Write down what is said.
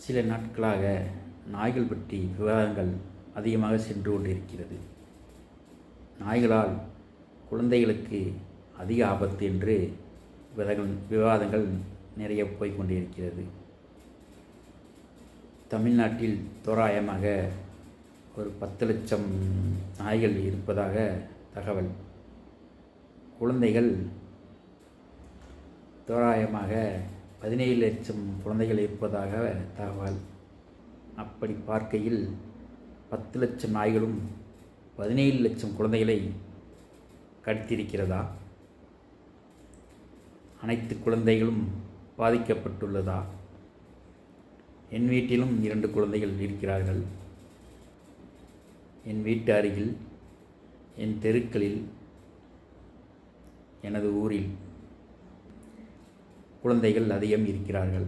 சில நாட்களாக நாய்கள் பற்றி விவாதங்கள் அதிகமாக சென்று கொண்டிருக்கிறது. நாய்களால் குழந்தைகளுக்கு அதிக ஆபத்து என்று விவாதங்கள் நிறைய போய்கொண்டிருக்கிறது. தமிழ்நாட்டில் தோராயமாக ஒரு 10 லட்சம் நாய்கள் இருப்பதாக தகவல். குழந்தைகள் தோராயமாக 17 லட்சம் குழந்தைகள் இருப்பதாக தகவல். அப்படி பார்க்கையில் 10 லட்சம் நாய்களும் 17 லட்சம் குழந்தைகளை கடித்திருக்கிறதா? அனைத்து குழந்தைகளும் பாதிக்கப்பட்டுள்ளதா? என் வீட்டிலும் 2 குழந்தைகள் இருக்கிறார்கள். என் வீட்டு அருகில், என் தெருக்களில், எனது ஊரில் குழந்தைகள் அதிகம் இருக்கிறார்கள்.